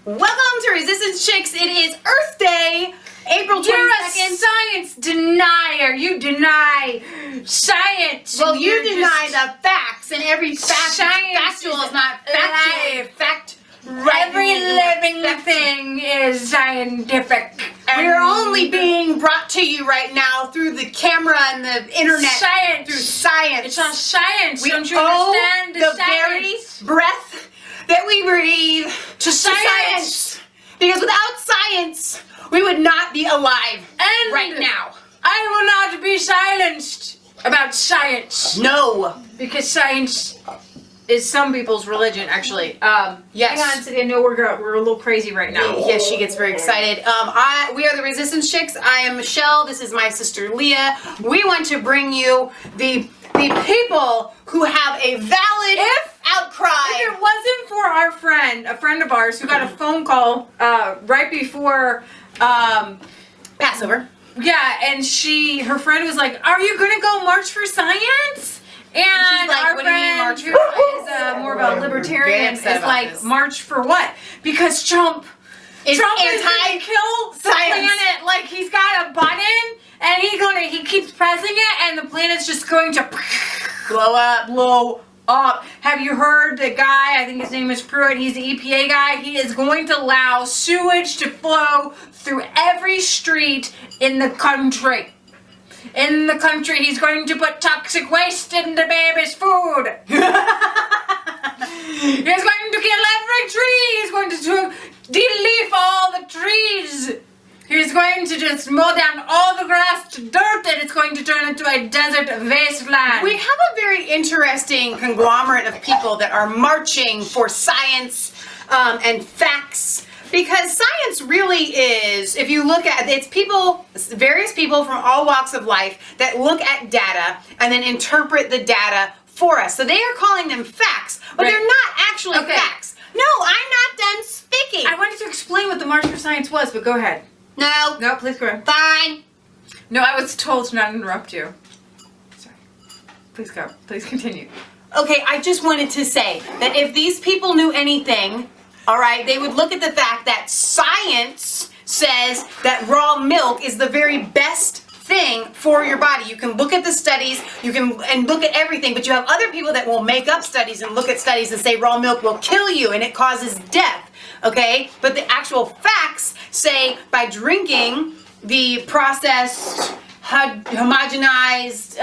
Welcome to Resistance Chicks. It is Earth Day, April 22nd. You're a science denier. You deny science. Well, you deny the facts, and every fact factual is not factual. Every living thing is scientific. We're only being brought to you right now through the camera and the internet. Science. Through science. It's not science. We Don't you owe understand the very breath that we breathe to science. Because without science, we would not be alive right now. I will not be silenced about science. No. Because science is some people's religion, actually. Yes. Hang on, City. I know we're a little crazy right now. Yes, she gets very excited. We are the Resistance Chicks. I am Michelle. This is my sister Leah. We want to bring you the people who have a valid outcry. If it wasn't for our friend, a friend of ours, who got a phone call right before Passover. Yeah, and her friend was like, "Are you gonna go march for science?" And she's like, our "What do you mean friend, march for who science?" is more of a libertarian, is like, this. "March for what?" Because Trump is anti-kill the planet. Like, he's got a button, and he keeps pressing it, and the planet's just going to blow up. Have you heard the guy? I think his name is Pruitt. He's the EPA guy. He is going to allow sewage to flow through every street in the country. In the country, he's going to put toxic waste in the baby's food. He's going to kill every tree. He's going to de-leaf all the trees. He's going to just mow down all the grass to dirt, and it's going to turn into a desert wasteland. We have a very interesting conglomerate of people that are marching for science and facts. Because science really is, if you look at it, it's people, various people from all walks of life that look at data and then interpret the data for us. So they are calling them facts, but they're not actually facts. No, I'm not done speaking. I wanted to explain what the March for Science was, but go ahead. No. No, please go ahead. Fine. No, I was told to not interrupt you. Sorry. Please go. Please continue. Okay, I just wanted to say that if these people knew anything, all right, they would look at the fact that science says that raw milk is the very best thing for your body. You can look at the studies, and look at everything, but you have other people that will make up studies and look at studies and say raw milk will kill you and it causes death, okay? But the actual facts say by drinking the processed, homogenized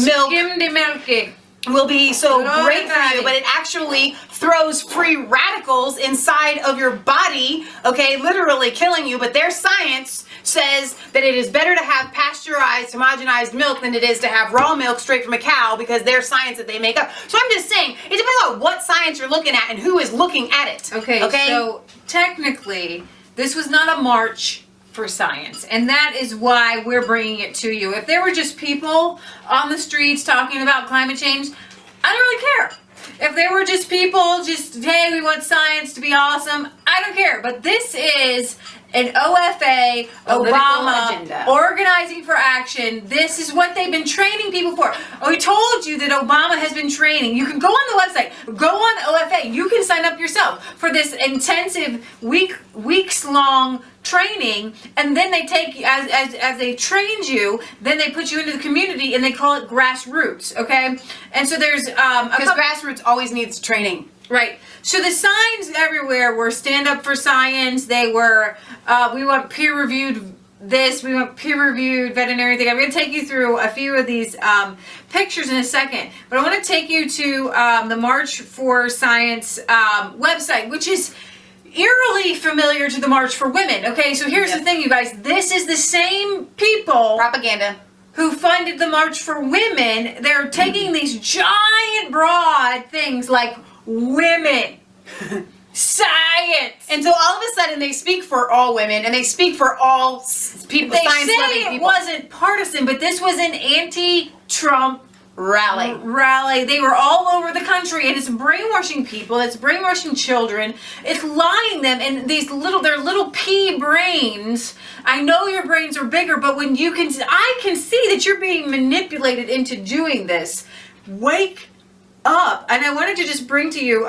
milk, Skimmed milky, will be so great for you, but it actually throws free radicals inside of your body, okay, literally killing you. But their science says that it is better to have pasteurized, homogenized milk than it is to have raw milk straight from a cow, because their science that they make up. So I'm just saying, it depends on what science you're looking at and who is looking at it. Okay, so technically, this was not a march for science, and that is why we're bringing it to you. If there were just people on the streets talking about climate change, I don't really care. If there were just people hey, we want science to be awesome, I don't care. But this is an OFA, Obama, agenda. Organizing for Action. This is what they've been training people for. We told you that Obama has been training. You can go on the website, go on OFA. You can sign up yourself for this intensive weeks-long training, and then they take, as they trained you, then they put you into the community, and they call it grassroots, okay? And so there's because grassroots always needs training. Right. So the signs everywhere were stand up for science. They were, we want peer-reviewed this, we want peer-reviewed veterinary thing. I'm going to take you through a few of these pictures in a second. But I want to take you to the March for Science website, which is eerily familiar to the March for Women. Okay, so here's the thing, you guys. This is the same people. Propaganda. Who funded the March for Women. They're taking these giant, broad things like women, science. And so all of a sudden they speak for all women and they speak for all people. They say it wasn't partisan, but this was an anti-Trump rally. They were all over the country, and it's brainwashing people. It's brainwashing children. It's lying them, and their little pea brains. I know your brains are bigger, but when I can see that you're being manipulated into doing this. Wake up. And I wanted to just bring to you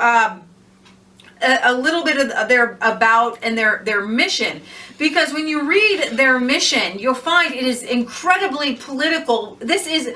a little bit of their about and their mission. Because when you read their mission, you'll find it is incredibly political. This is...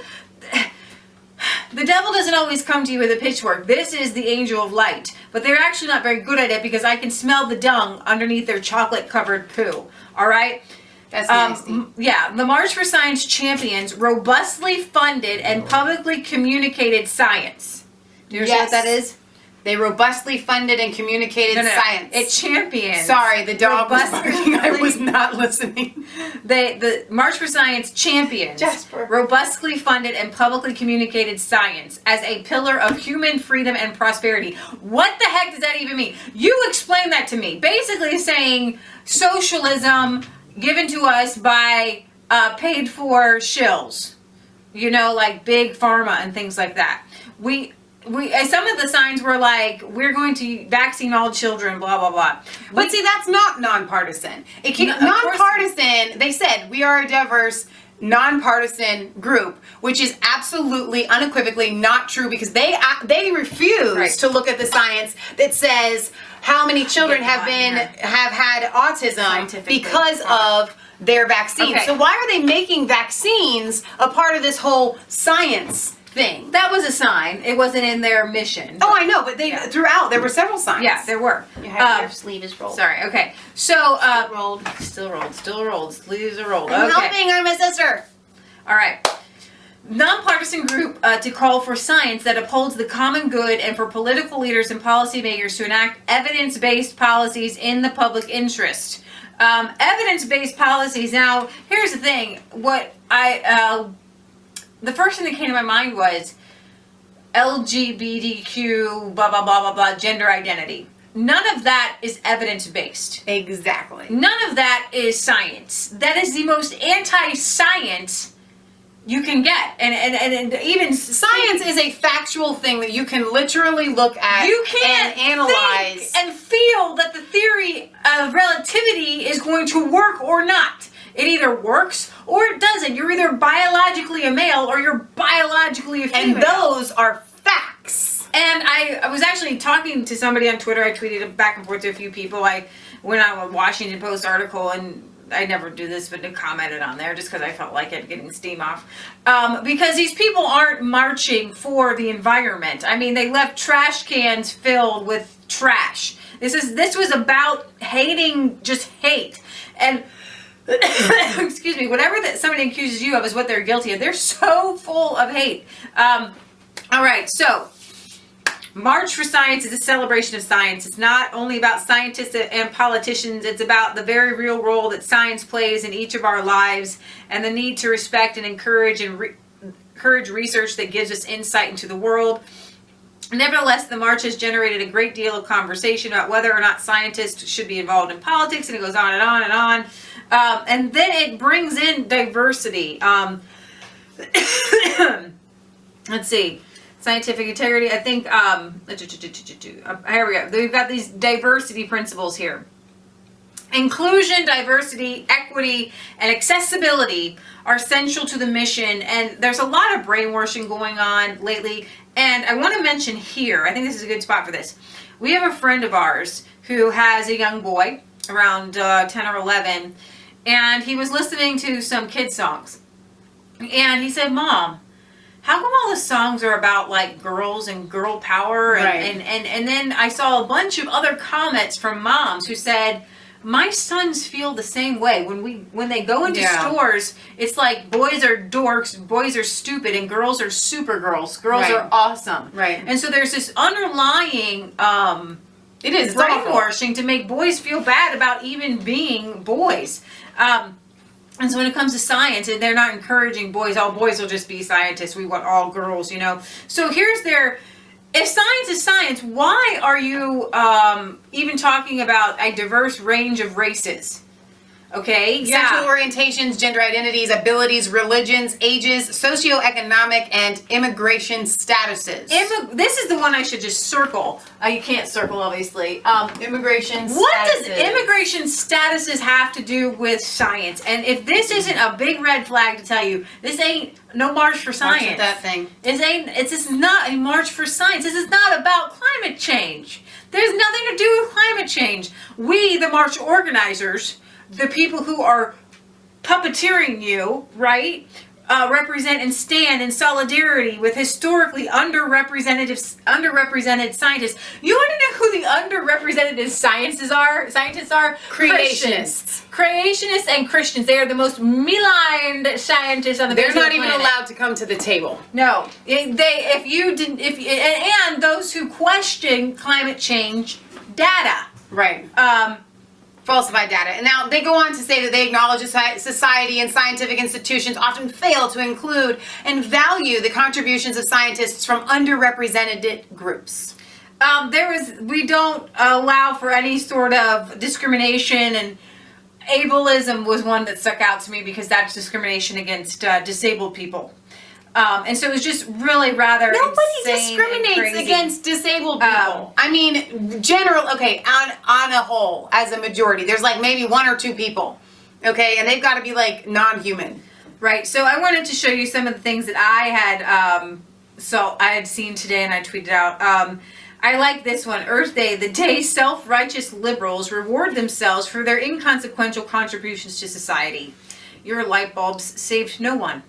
The devil doesn't always come to you with a pitchfork. This is the angel of light. But they're actually not very good at it because I can smell the dung underneath their chocolate-covered poo. All right? That's nasty. Yeah. The March for Science champions robustly funded and publicly communicated science. Do you understand what that is? They robustly funded and communicated science. It champions. Sorry, the dog was barking. I was not listening. The March for Science champions Jasper. robustly funded and publicly communicated science as a pillar of human freedom and prosperity. What the heck does that even mean? You explain that to me. Basically saying socialism given to us by paid for shills. You know, like big pharma and things like that. Some of the signs were like, we're going to vaccine all children, blah, blah, blah. But see, that's not nonpartisan. Nonpartisan, they said, we are a diverse, nonpartisan group, which is absolutely, unequivocally not true because they refuse to look at the science that says how many children have had autism because of their vaccines. Okay. So why are they making vaccines a part of this whole science thing? That was a sign. It wasn't in their mission. Oh, I know, but throughout there were several signs. Yeah, there were. Your sleeve is rolled. Sorry. Okay. So Still rolled. still rolled. Sleeves are rolled. I'm Okay. helping. I'm a sister. All right. Nonpartisan group to call for science that upholds the common good and for political leaders and policymakers to enact evidence-based policies in the public interest. Evidence-based policies. Now, here's the thing. The first thing that came to my mind was LGBTQ, blah, blah, blah, blah, blah, gender identity. None of that is evidence-based. Exactly. None of that is science. That is the most anti-science you can get. And even Science is a factual thing that you can literally look at and analyze. think and feel that the theory of relativity is going to work or not. It either works or it doesn't. You're either biologically a male or you're biologically a female. And those are facts. And I was actually talking to somebody on Twitter. I tweeted it back and forth to a few people. I went on a Washington Post article, and I never do this, but I commented on there just because I felt like it, getting steam off. Because these people aren't marching for the environment. I mean, they left trash cans filled with trash. This was about hating, just hate. And excuse me, whatever that somebody accuses you of is what they're guilty of. They're so full of hate. All right, so March for Science is a celebration of science. It's not only about scientists and politicians. It's about the very real role that science plays in each of our lives and the need to respect and encourage research that gives us insight into the world. Nevertheless, the march has generated a great deal of conversation about whether or not scientists should be involved in politics, and it goes on and on and on. And then it brings in diversity. Let's see. Scientific integrity. I think, here we go. We've got these diversity principles here. Inclusion, diversity, equity, and accessibility are central to the mission. And there's a lot of brainwashing going on lately. And I want to mention here, I think this is a good spot for this. We have a friend of ours who has a young boy around 10 or 11. And he was listening to some kid songs. And he said, Mom, how come all the songs are about like girls and girl power? And then I saw a bunch of other comments from moms who said, my sons feel the same way. When they go into stores, it's like boys are dorks, boys are stupid, and girls are super girls. Girls are awesome. Right. And so there's this underlying It is brainwashing to make boys feel bad about even being boys. And so when it comes to science, and they're not encouraging boys, all boys will just be scientists. We want all girls, you know. So here's if science is science, why are you even talking about a diverse range of races? Okay, Sexual orientations, gender identities, abilities, religions, ages, socioeconomic, and immigration statuses. This is the one I should just circle. You can't circle, obviously. Immigration What statuses. does immigration statuses have to do with science? And if this isn't a big red flag to tell you, this ain't no March for Science. March with that thing. This is not a March for Science. This is not about climate change. There's nothing to do with climate change. We, the March organizers, the people who are puppeteering you, right, represent and stand in solidarity with historically underrepresented scientists. You want to know who the underrepresented scientists are? Creationists. Creationists and Christians. They are the most maligned scientists on the face of the planet. They're not even allowed to come to the table. No. And those who question climate change data. Right. Falsified data. And now they go on to say that they acknowledge society and scientific institutions often fail to include and value the contributions of scientists from underrepresented groups. We don't allow for any sort of discrimination, and ableism was one that stuck out to me because that's discrimination against disabled people. And so it was just really rather Nobody insane discriminates against disabled people. I mean, on a whole, as a majority, there's like maybe one or two people, okay, and they've got to be like non-human. Right. So I wanted to show you some of the things that I had seen today, and I tweeted out. I like this one. Earth Day, the day self-righteous liberals reward themselves for their inconsequential contributions to society. Your light bulbs saved no one.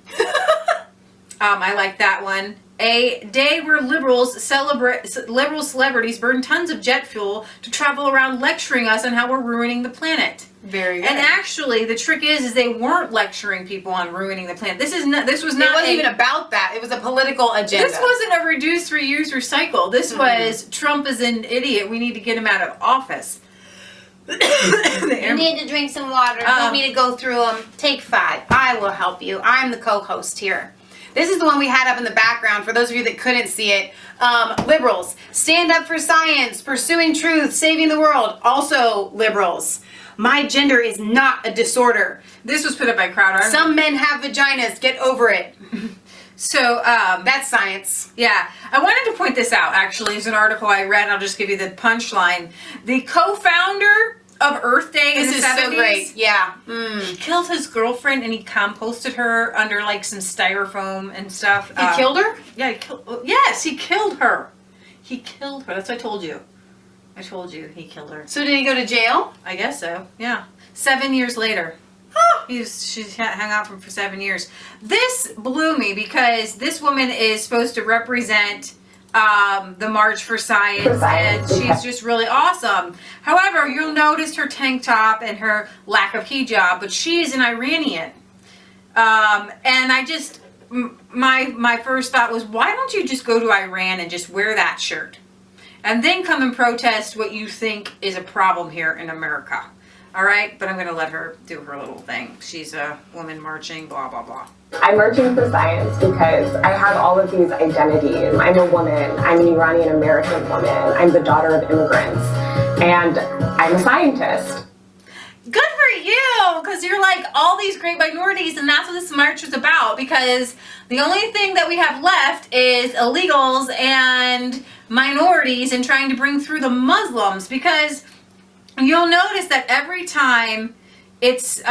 I like that one. A day where liberal celebrities burn tons of jet fuel to travel around lecturing us on how we're ruining the planet. Very good. And actually, the trick is they weren't lecturing people on ruining the planet. This was not. It wasn't even about that. It was a political agenda. This wasn't a reduce, reuse, recycle. This was Trump is an idiot. We need to get him out of office. You need to drink some water. You want me to go through them? Take 5. I will help you. I'm the co-host here. This is the one we had up in the background for those of you that couldn't see it. Liberals, stand up for science, pursuing truth, saving the world. Also liberals. My gender is not a disorder. This was put up by Crowder. Some men have vaginas. Get over it. So, that's science. Yeah. I wanted to point this out, actually. It's an article I read. I'll just give you the punchline. The co-founder of Earth Day in the 70s. This is so great. Yeah. He killed his girlfriend and he composted her under like some styrofoam and stuff. He killed her? Yeah, yes, he killed her. He killed her. That's what I told you. I told you he killed her. So did he go to jail? I guess so. Yeah. 7 years later. She hung out for 7 years. This blew me because this woman is supposed to represent the March for Science, and she's just really awesome. However, you'll notice her tank top and her lack of hijab, but she is an Iranian. And I just, my first thought was, why don't you just go to Iran and just wear that shirt? And then come and protest what you think is a problem here in America. All right? But I'm going to let her do her little thing. She's a woman marching, blah, blah, blah. I'm marching for science because I have all of these identities. I'm a woman. I'm an Iranian American woman. I'm the daughter of immigrants. And I'm a scientist. Good for you, because you're like all these great minorities, and that's what this march was about, because the only thing that we have left is illegals and minorities and trying to bring through the Muslims, because you'll notice that every time it's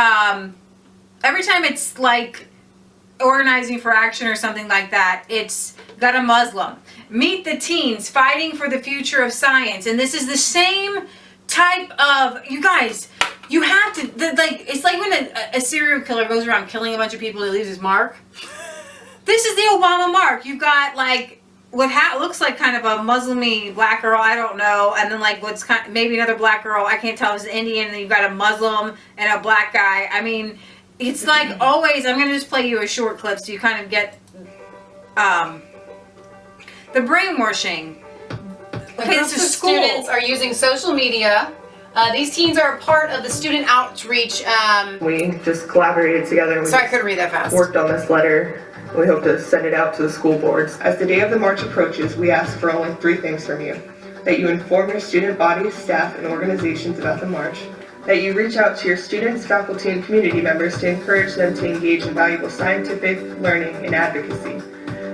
like organizing for action or something like that, it's got a Muslim. Meet the Teens, fighting for the future of science. And this is the same type of, you guys, you have to, it's like when a serial killer goes around killing a bunch of people, he leaves his mark. This is the Obama mark. You've got like what looks like kind of a Muslim-y black girl, I don't know, and then like what's kind of, maybe another black girl, I can't tell if it's Indian, and then you've got a Muslim and a black guy. I mean, it's like always, I'm going to just play you a short clip so you kind of get the brainwashing. Okay, so students are using social media. These teens are a part of the student outreach. We just collaborated together. Sorry, I couldn't read that fast. Worked on this letter. We hope to send it out to the school boards. As the day of the march approaches, we ask for only 3 things from you. That you inform your student bodies, staff, and organizations about the march. That you reach out to your students, faculty, and community members to encourage them to engage in valuable scientific learning and advocacy.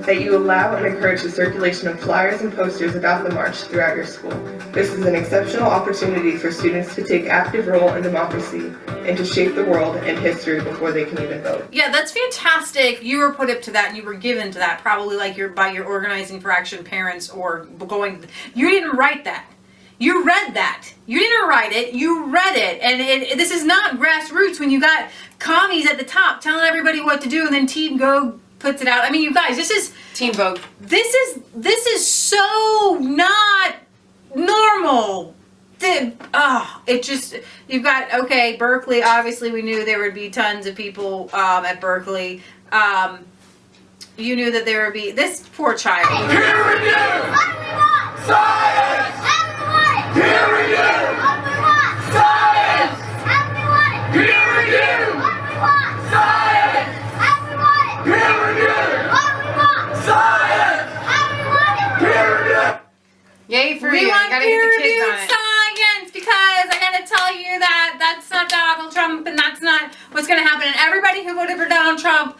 That you allow and encourage the circulation of flyers and posters about the march throughout your school. This is an exceptional opportunity for students to take active role in democracy and to shape the world and history before they can even vote. Yeah, that's fantastic. You were put up to that and you were given to that, probably like by your Organizing for Action parents or going. You didn't write that. You read that. You didn't write it. You read it. And this is not grassroots when you got commies at the top telling everybody what to do and then Teen Vogue puts it out. I mean, you guys, this is Teen Vogue. This is so not normal. It just, you've got, okay, Berkeley, obviously we knew there would be tons of people at Berkeley. You knew that there would be, this poor child. Peer review! Science! Peer review! Science! Peer review! Science! Peer review! Science! Peer review! Yay for We you. You want gotta get the kids peer-reviewed on it. science because I gotta tell you that that's not Donald Trump and that's not what's gonna happen. And everybody who voted for Donald Trump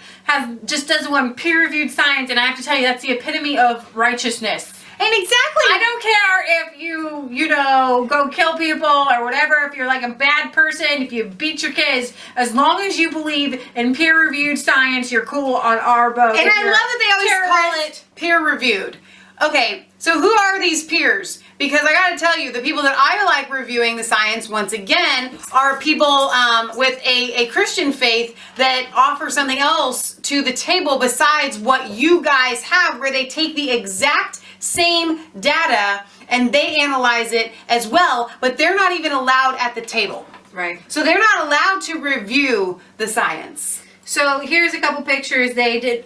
just doesn't want peer-reviewed science. And I have to tell you, that's the epitome of righteousness. And exactly. I don't care if you know, go kill people or whatever, if you're like a bad person, if you beat your kids, as long as you believe in peer-reviewed science, you're cool on our boat. And I love that they always call it peer-reviewed. Okay, so who are these peers? Because I gotta tell you, the people that I like reviewing the science, once again, are people with a Christian faith that offer something else to the table besides what you guys have, where they take the exact same data and they analyze it as well, but they're not even allowed at the table. Right. So they're not allowed to review the science. So here's a couple pictures. They did.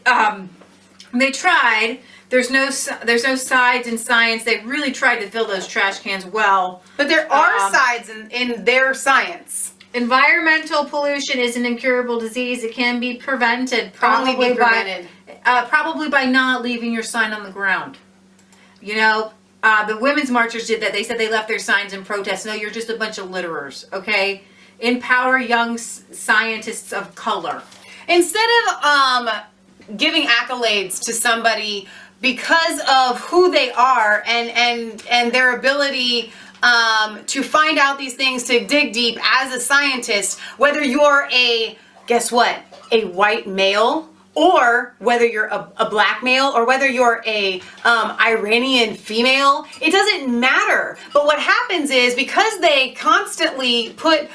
They tried. There's no sides in science. They really tried to fill those trash cans well. But there are sides in their science. Environmental pollution is an incurable disease. It can be prevented. Probably be prevented. Probably by not leaving your sign on the ground. You know, the women's marchers did that. They said they left their signs in protest. No, you're just a bunch of litterers, okay? Empower young scientists of color. Instead of giving accolades to somebody because of who they are and their ability to find out these things, to dig deep as a scientist, whether you're guess what, a white male, or whether you're a black male, or whether you're a Iranian female, it doesn't matter. But what happens is, because they constantly put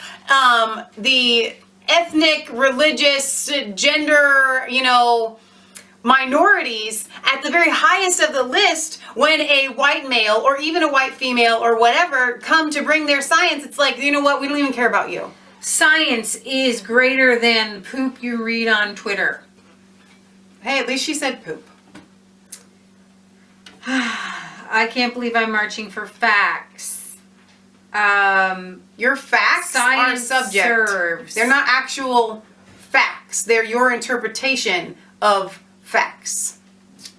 the ethnic, religious, gender, minorities at the very highest of the list, when a white male or even a white female or whatever come to bring their science, it's like, you know what, we don't even care about you. Science is greater than poop you read on Twitter. Hey, at least she said poop. I can't believe I'm marching for facts. Your facts are Science subject. serves. They're not actual facts. They're your interpretation of facts.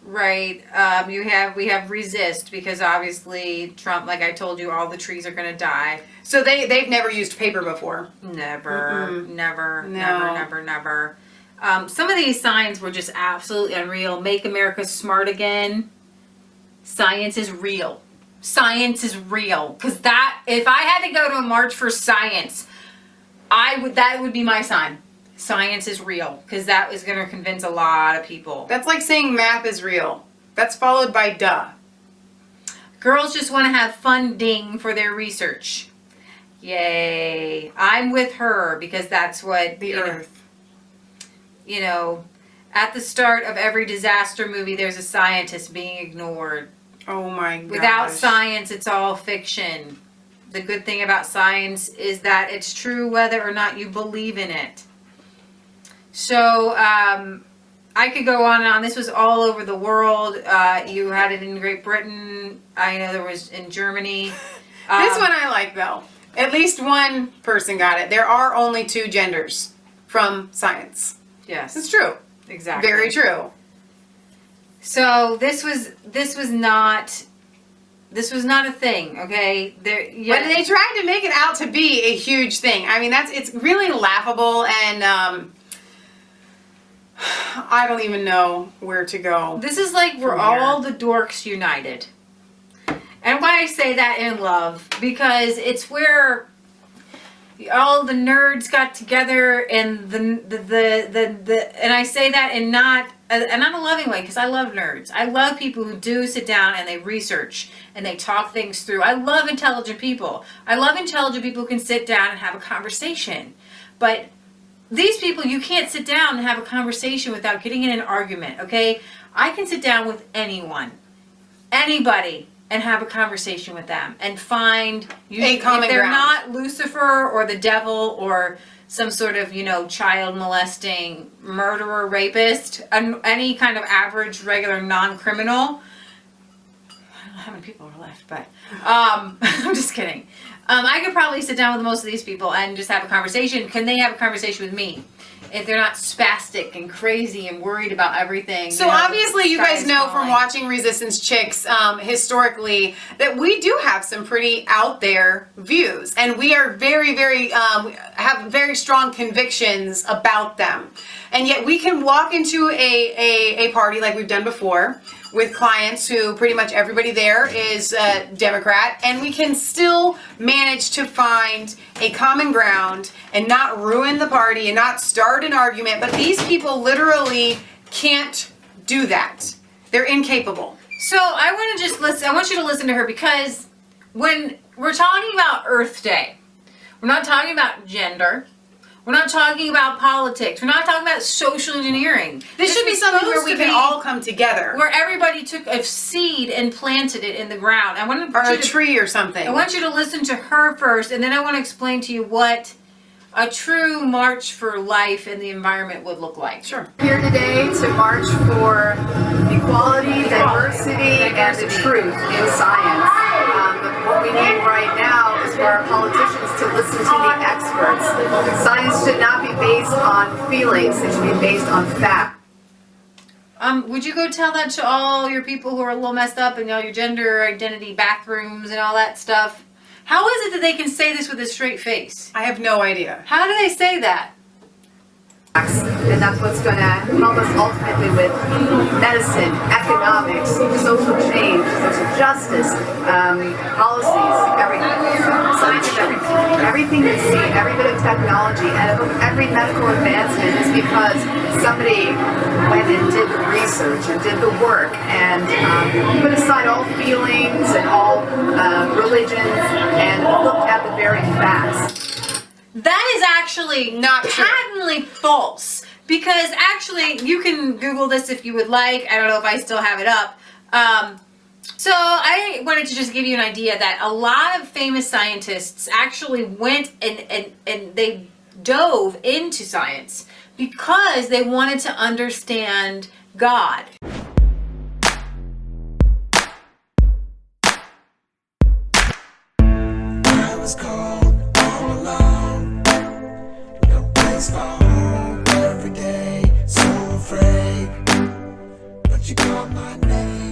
Right. We have resist, because obviously Trump, like I told you, all the trees are going to die. So they've never used paper before. Never. No. Never. Some of these signs were just absolutely unreal. Make America smart again. Science is real. Science is real. Because if I had to go to a march for science, that would be my sign. Science is real. Because that is going to convince a lot of people. That's like saying math is real. That's followed by duh. Girls just want to have funding for their research. Yay. I'm with her, because that's what The earth. At the start of every disaster movie, there's a scientist being ignored. Oh my god. Without science, it's all fiction. The good thing about science is that it's true whether or not you believe in it. So, I could go on and on. This was all over the world. You had it in Great Britain. I know there was in Germany. This one I like, though. At least one person got it. There are only 2 genders from science. Yes. It's true. Exactly. Very true. So this was not This was not a thing, okay? But they tried to make it out to be a huge thing. I mean, it's really laughable, and I don't even know where to go. This is like we're all the dorks united. And why I say that in love, because it's where all the nerds got together, and and I say that in not a loving way, because I love nerds. I love people who do sit down and they research and they talk things through. I love intelligent people. I love intelligent people who can sit down and have a conversation. But these people, you can't sit down and have a conversation without getting in an argument, okay? I can sit down with anyone, anybody, and have a conversation with them and find a common if they're ground. not Lucifer or the devil or some sort of, child molesting murderer, rapist, any kind of average, regular, non-criminal. I don't know how many people are left, but I'm just kidding. I could probably sit down with most of these people and just have a conversation. Can they have a conversation with me? If they're not spastic and crazy and worried about everything. So obviously you guys know from watching Resistance Chicks historically that we do have some pretty out there views, and we are very, very, have very strong convictions about them. And yet we can walk into a party like we've done before with clients who pretty much everybody there is Democrat, and we can still manage to find a common ground and not ruin the party and not start an argument. But these people literally can't do that. They're incapable. So I want to just listen. I want you to listen to her, because when we're talking about Earth Day, we're not talking about gender. We're not talking about politics. We're not talking about social engineering. This should be something where we can all come together. Where everybody took a seed and planted it in the ground. I want to or a tree or something. I want you to listen to her first, and then I want to explain to you what a true march for life and the environment would look like. Sure. Here today to march for equality, diversity, and the truth in science. What we need right now is for our politicians to listen to the experts. Science should not be based on feelings, it should be based on fact. Would you go tell that to all your people who are a little messed up and all your gender identity bathrooms and all that stuff? How is it that they can say this with a straight face? I have no idea. How do they say that? And that's what's going to help us ultimately with medicine, economics, social change, social justice, policies, everything. Science is everything. Everything you see, every bit of technology, and every medical advancement is because somebody went and did the research and did the work and put aside all feelings and all religions and looked at the very facts. That is actually not patently false, because actually you can Google this if you would like. I don't know if I still have it up. So I wanted to just give you an idea that a lot of famous scientists actually went and they dove into science because they wanted to understand God. I was cold all alone, no place for home every day, so afraid, but you called my name.